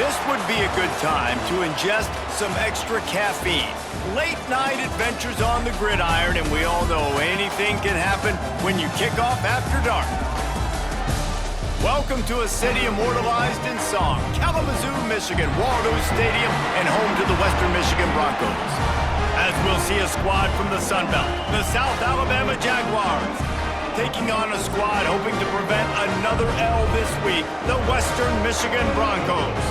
This would be a good time to ingest some extra caffeine. Late night adventures on the gridiron, and we all know anything can happen when you kick off after dark. Welcome to a city immortalized in song, Kalamazoo, Michigan, Waldo Stadium, and home to the Western Michigan Broncos. As we'll see a squad from the Sun Belt, the South Alabama Jaguars, taking on a squad hoping to prevent another L this week, the Western Michigan Broncos.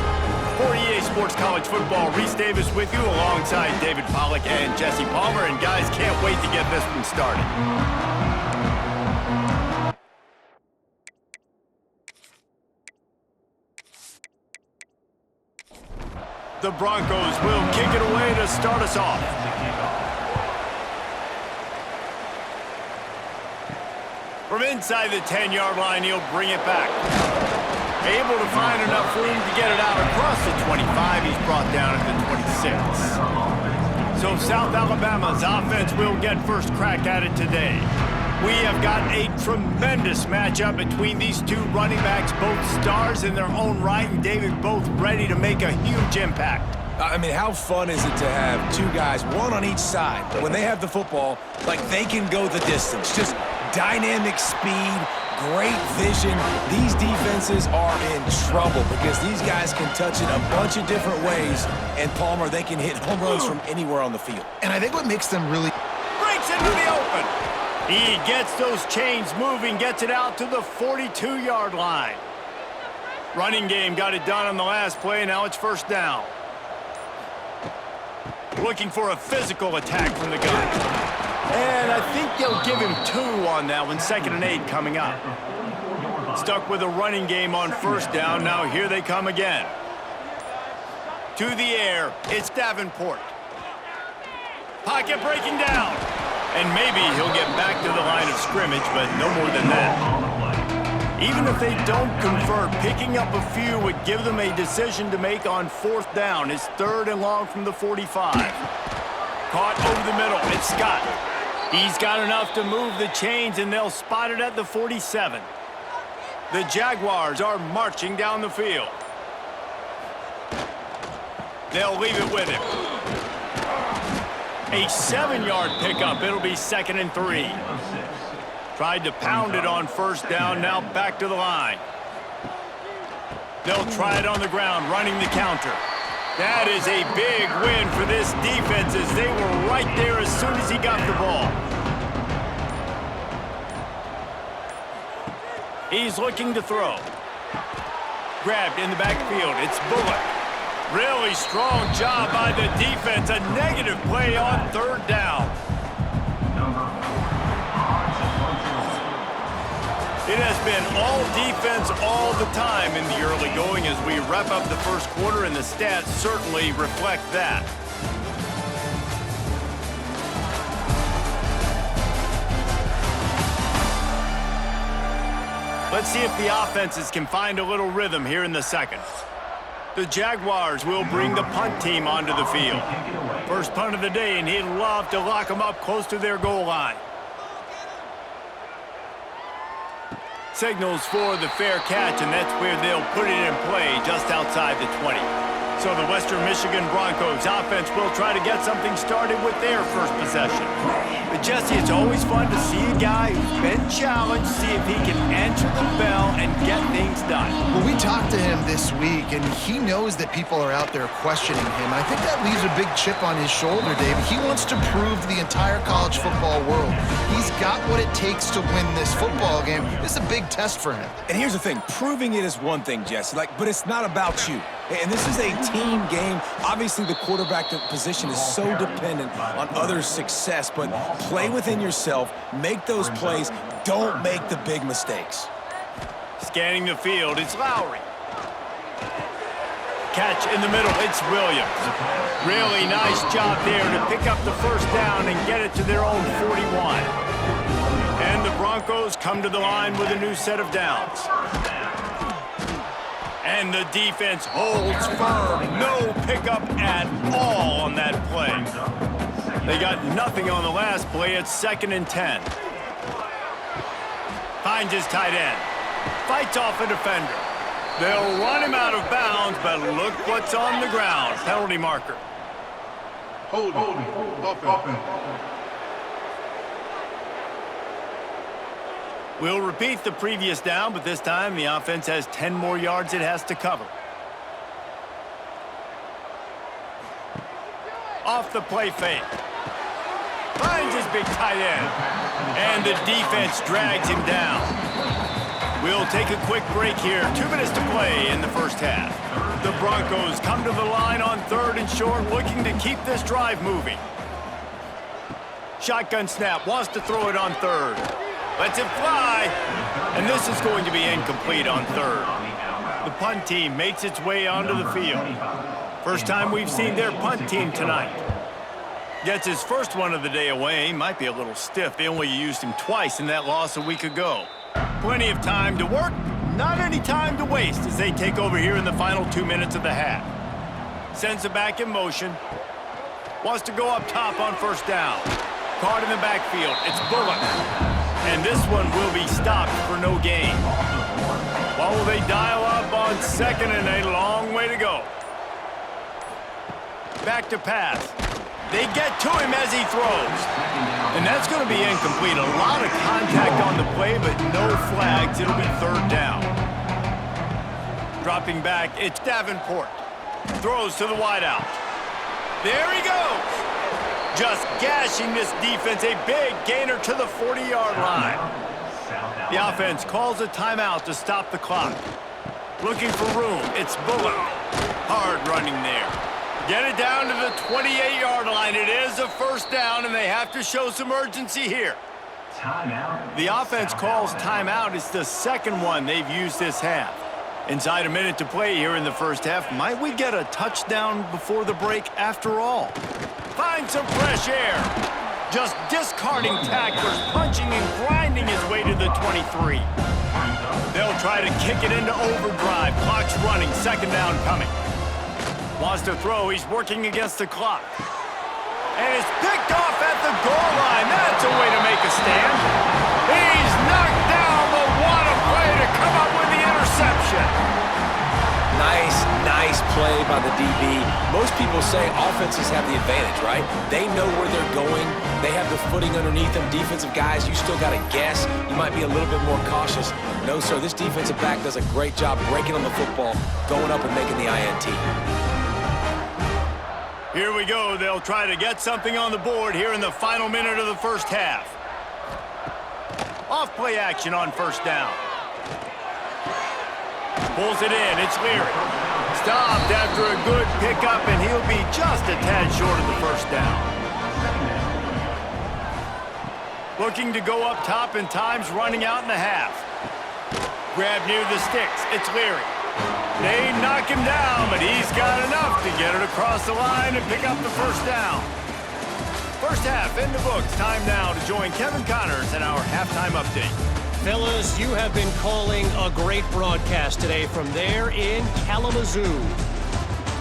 For EA Sports College Football, Reese Davis with you alongside David Pollack and Jesse Palmer. And guys, can't wait to get this one started. The Broncos will kick it away to start us off. From inside the 10-yard line, he'll bring it back. Able to find enough room to get it out across the 25. He's brought down at the 26. So South Alabama's offense will get first crack at it today. We have got a tremendous matchup between these two running backs, both stars in their own right, and David, both ready to make a huge impact. I mean, how fun is it to have two guys, one on each side, when they have the football, like they can go the distance. Just dynamic speed, great vision. These defenses are in trouble because these guys can touch it a bunch of different ways, and Palmer, they can hit home runs from anywhere on the field. And I think what makes them really... Breaks into the open. He gets those chains moving, gets it out to the 42-yard line. Running game got it done on the last play, now it's first down. Looking for a physical attack from the gun. And I think they'll give him 2 on that one, 2nd and 8 coming up. Stuck with a running game on first down, now here they come again. To the air, it's Davenport. Pocket breaking down. And maybe he'll get back to the line of scrimmage, but no more than that. Even if they don't convert, picking up a few would give them a decision to make on 4th down. It's 3rd and long from the 45. Caught over the middle, it's Scott. He's got enough to move the chains, and they'll spot it at the 47. The Jaguars are marching down the field. They'll leave it with him. A 7-yard pickup. It'll be 2nd and 3. Tried to pound it on first down, now back to the line. They'll try it on the ground, running the counter. That is a big win for this defense as they were right there as soon as he got the ball. He's looking to throw. Grabbed in the backfield. It's Bullock. Really strong job by the defense. A negative play on 3rd down. It has been all defense all the time in the early going as we wrap up the first quarter, and the stats certainly reflect that. Let's see if the offenses can find a little rhythm here in the second. The Jaguars will bring the punt team onto the field. First punt of the day, and he'd love to lock them up close to their goal line. Signals for the fair catch, and that's where they'll put it in play just outside the 20. So the Western Michigan Broncos offense will try to get something started with their first possession. But Jesse, it's always fun to see a guy who's been challenged, see if he can answer the bell and get things done. Well, we talked to him this week, and he knows that people are out there questioning him. I think that leaves a big chip on his shoulder, David. He wants to prove to the entire college football world he's got what it takes to win this football game. This is a big test for him. And here's the thing, proving it is one thing, Jesse, but it's not about you. And this is a team game. Obviously, the quarterback position is so dependent on others' success, but play within yourself, make those plays, don't make the big mistakes. Scanning the field, it's Lowry. Catch in the middle, it's Williams. Really nice job there to pick up the first down and get it to their own 41. And the Broncos come to the line with a new set of downs. And the defense holds firm. No pickup at all on that play. They got nothing on the last play. It's 2nd and 10. Finds his tight end. Fights off a defender. They'll run him out of bounds, but look what's on the ground. Penalty marker. Hold offense. We'll repeat the previous down, but this time the offense has 10 more yards it has to cover. Off the play fake. Finds his big tight end. And the defense drags him down. We'll take a quick break here. 2 minutes to play in the first half. The Broncos come to the line on 3rd and short, looking to keep this drive moving. Shotgun snap, wants to throw it on 3rd. Lets it fly, and this is going to be incomplete on 3rd. The punt team makes its way onto the field. First time we've seen their punt team tonight. Gets his first one of the day away. Might be a little stiff. They only used him twice in that loss a week ago. Plenty of time to work, not any time to waste as they take over here in the final 2 minutes of the half. Sends it back in motion. Wants to go up top on first down. Caught in the backfield. It's Bullock. And this one will be stopped for no gain. While will they dial up on 2nd and a long way to go. Back to pass. They get to him as he throws. And that's going to be incomplete. A lot of contact on the play, but no flags. It'll be 3rd down. Dropping back, it's Davenport. Throws to the wideout. There he goes. Just gashing this defense. A big gainer to the 40-yard line. The offense calls a timeout to stop the clock. Looking for room. It's Bullock. Hard running there. Get it down to the 28-yard line. It is a 1st down, and they have to show some urgency here. Timeout. The offense calls timeout. It's the 2nd one they've used this half. Inside a minute to play here in the first half. Might we get a touchdown before the break after all? Find some fresh air. Just discarding tacklers, punching and grinding his way to the 23. They'll try to kick it into overdrive. Clock's running. 2nd down coming. Wants to throw. He's working against the clock. And it's picked off at the goal line. That's a way to make a stand. He's knocked down, but what a play to come up with the interception. Nice play by the DB. Most people say offenses have the advantage, right? They know where they're going. They have the footing underneath them. Defensive guys, you still got to guess. You might be a little bit more cautious. No, sir, this defensive back does a great job breaking on the football, going up and making the INT. Here we go. They'll try to get something on the board here in the final minute of the first half. Off play action on 1st down. Pulls it in. It's Leary. Stopped after a good pickup, and he'll be just a tad short of the 1st down. Looking to go up top, and time's running out in the half. Grab near the sticks. It's Leary. They knock him down, but he's got enough to get it across the line and pick up the 1st down. First half in the books. Time now to join Kevin Connors in our halftime update. Fellas, you have been calling a great broadcast today from there in Kalamazoo.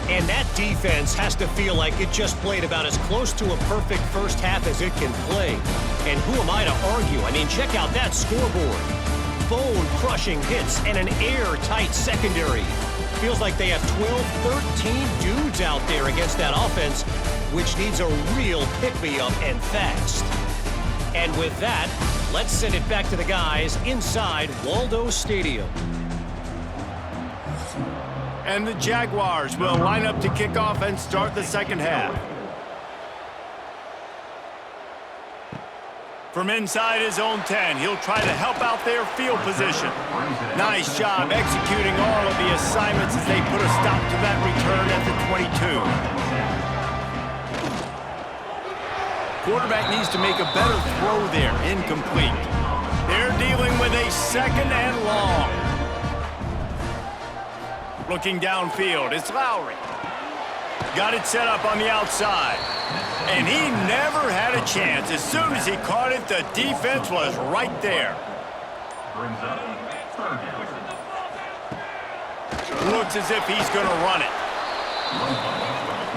And that defense has to feel like it just played about as close to a perfect first half as it can play. And who am I to argue? I mean, check out that scoreboard. Bone-crushing hits and an airtight secondary. Feels like they have 12, 13 dudes out there against that offense, which needs a real pick-me-up and fast. And with that, let's send it back to the guys inside Waldo Stadium. And the Jaguars will line up to kick off and start the 2nd half. From inside his own 10, he'll try to help out their field position. Nice job executing all of the assignments as they put a stop to that return at the 22. Quarterback needs to make a better throw there. Incomplete. They're dealing with a 2nd and long. Looking downfield, it's Lowry. Got it set up on the outside. And he never had a chance. As soon as he caught it, the defense was right there. Looks as if he's going to run it.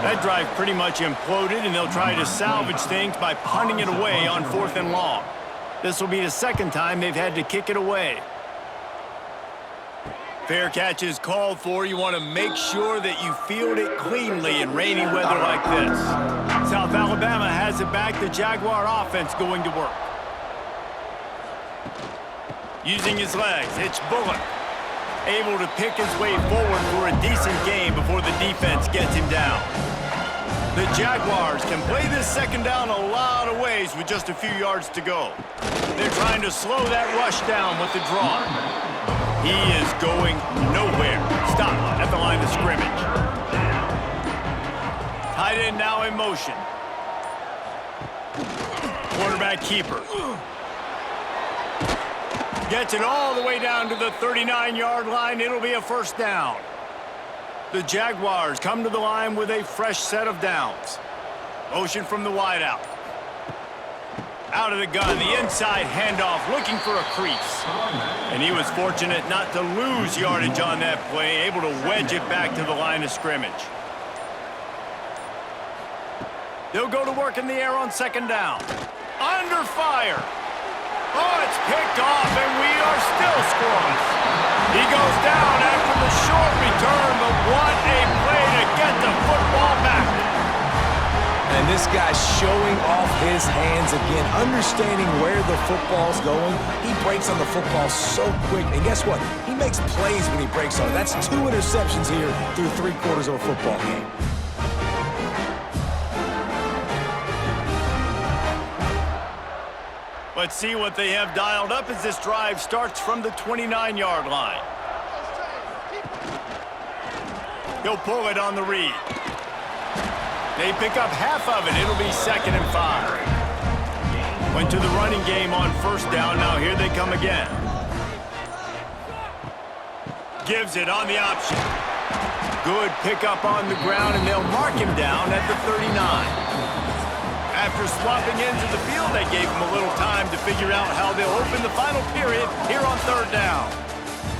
That drive pretty much imploded, and they'll try to salvage things by punting it away on 4th and long. This will be the 2nd time they've had to kick it away. Fair catch is called for. You want to make sure that you field it cleanly in rainy weather like this. South Alabama has it back. The Jaguar offense going to work. Using his legs, it's Bullock. Able to pick his way forward for a decent game before the defense gets him down. The Jaguars can play this second down a lot of ways with just a few yards to go. They're trying to slow that rush down with the draw. He is going nowhere. Stopped at the line of scrimmage. Tight end now in motion. Quarterback keeper. Gets it all the way down to the 39-yard line. It'll be a first down. The Jaguars come to the line with a fresh set of downs. Motion from the wideout. Out of the gun, the inside handoff, looking for a crease. And he was fortunate not to lose yardage on that play, able to wedge it back to the line of scrimmage. They'll go to work in the air on second down. Under fire. Oh, it's picked off, and we are still scoreless. He goes down after the short return, but what a play to get the football back. And this guy's showing off his hands again, understanding where the football's going. He breaks on the football so quick, and guess what? He makes plays when he breaks on it. That's 2 interceptions here through 3 quarters of a football game. Let's see what they have dialed up as this drive starts from the 29-yard line. He'll pull it on the read. They pick up half of it. It'll be 2nd and 5. Went to the running game on first down. Now here they come again. Gives it on the option. Good pickup on the ground, and they'll mark him down at the 39. After swapping into the field, they gave him a little time to figure out how they'll open the final period here on third down.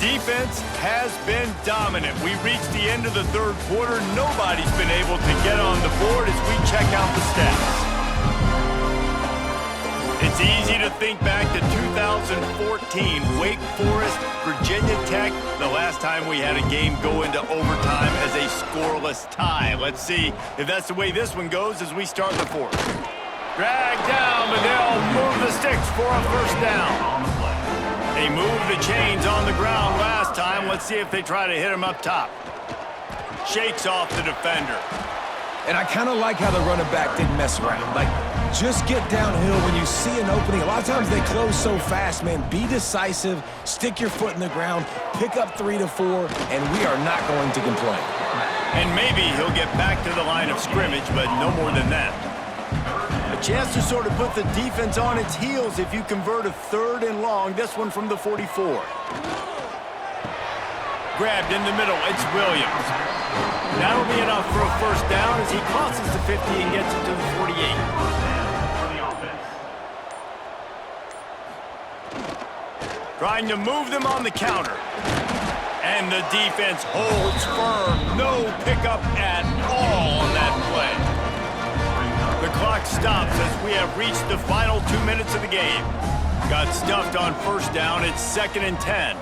Defense has been dominant. We reached the end of the third quarter. Nobody's been able to get on the board as we check out the stats. It's easy to think back to 2014, Wake Forest, Virginia Tech, the last time we had a game go into overtime as a scoreless tie. Let's see if that's the way this one goes as we start the fourth. Dragged down, but they'll move the sticks for a first down. They moved the chains on the ground last time. Let's see if they try to hit him up top. Shakes off the defender. And I kind of like how the running back didn't mess around. Like, just get downhill when you see an opening. A lot of times they close so fast, man. Be decisive, stick your foot in the ground, pick up 3 to 4, and we are not going to complain. And maybe he'll get back to the line of scrimmage, but no more than that. A chance to sort of put the defense on its heels if you convert a 3rd and long. This one from the 44. Grabbed in the middle. It's Williams. That'll be enough for a first down as he crosses the 50 and gets it to the 48. Trying to move them on the counter. And the defense holds firm. No pickup at all on that play. The clock stops as we have reached the final 2 minutes of the game. Got stuffed on first down. It's 2nd and 10.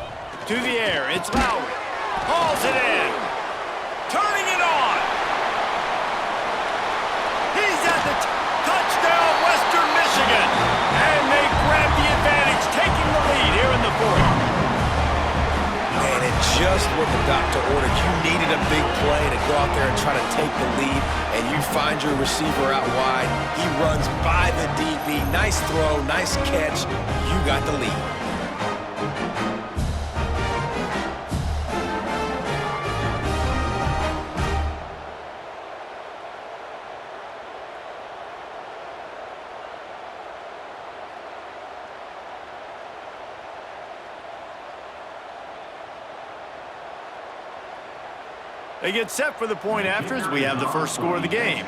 To the air. It's Lowry. Hauls it in. Turning it on. He's at the touchdown, Western Michigan. And they grab the advantage, taking the lead here in the fourth. Man, it just what the doctor ordered. You needed a big play to go out there and try to take the lead, and you find your receiver out wide. He runs by the DB. Nice throw, nice catch. You got the lead. They get set for the point after as we have the first score of the game.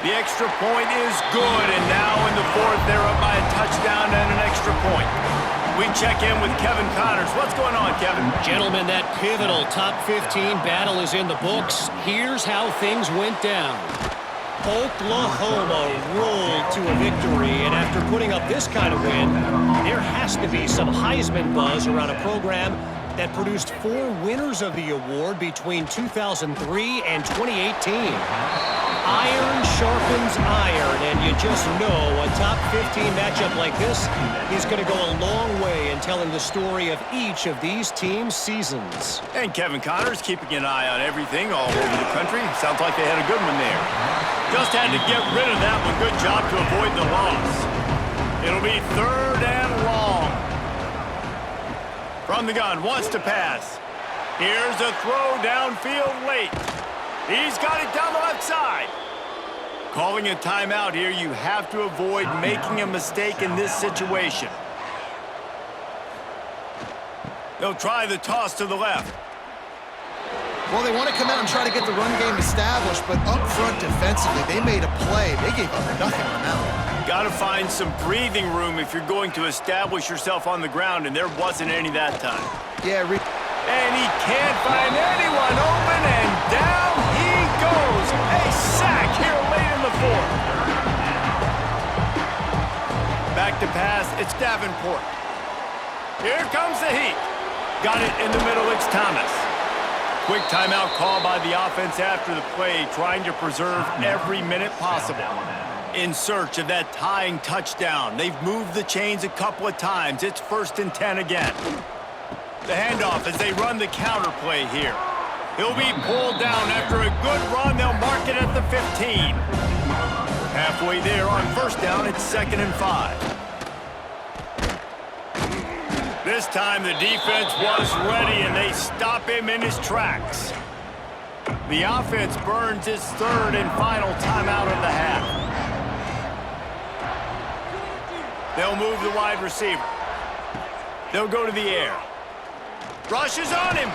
The extra point is good, and now in the fourth, they're up by a touchdown and an extra point. We check in with Kevin Connors. What's going on, Kevin? Gentlemen, that pivotal top 15 battle is in the books. Here's how things went down. Oklahoma rolled to a victory, and after putting up this kind of win, there has to be some Heisman buzz around a program that produced 4 winners of the award between 2003 and 2018. Iron sharpens iron, and you just know a top 15 matchup like this is going to go a long way in telling the story of each of these teams' seasons. And Kevin Connors keeping an eye on everything all over the country. Sounds like they had a good one there. Just had to get rid of that one. Good job to avoid the loss. It'll be 3rd and long. From the gun, wants to pass. Here's a throw downfield late. He's got it down the left side. Calling a timeout here, you have to avoid making a mistake in this situation. They'll try the toss to the left. Well, they want to come out and try to get the run game established, but up front defensively, they made a play. They gave up nothing on that one. Got to find some breathing room if you're going to establish yourself on the ground, and there wasn't any that time. Yeah, and he can't find anyone open, and down he goes. A sack here late in the 4th. Back to pass, it's Davenport. Here comes the heat. Got it in the middle, it's Thomas. Quick timeout call by the offense after the play, trying to preserve every minute possible. In search of that tying touchdown. They've moved the chains a couple of times. It's 1st and 10 again. The handoff as they run the counter play here. He'll be pulled down after a good run. They'll mark it at the 15. Halfway there on 1st down, it's 2nd and 5. This time the defense was ready, and they stop him in his tracks. The offense burns its 3rd and final timeout of the half. They'll move the wide receiver. They'll go to the air. Rushes on him.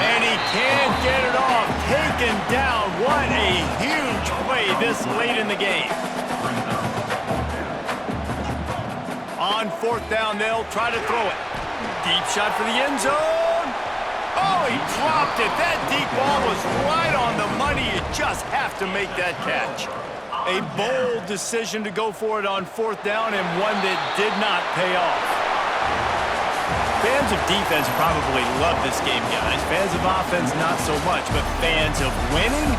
And he can't get it off. Taken down. What a huge play this late in the game. On 4th down, they'll try to throw it. Deep shot for the end zone. Oh, he dropped it. That deep ball was right on the money. You just have to make that catch. A bold decision to go for it on 4th down, and one that did not pay off. Fans of defense probably love this game, guys. Fans of offense, not so much. But fans of winning?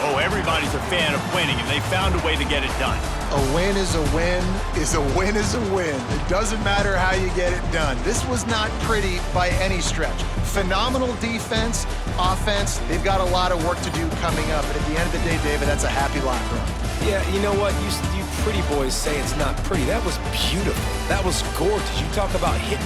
Oh, everybody's a fan of winning, and they found a way to get it done. a win is a win is a win is a win. It doesn't matter how you get it done. This was not pretty by any stretch. Phenomenal defense, offense. They've got a lot of work to do coming up. But at the end of the day, David, that's a happy locker room. Yeah, you know what? You pretty boys say it's not pretty. That was beautiful. That was gorgeous. You talk about hitting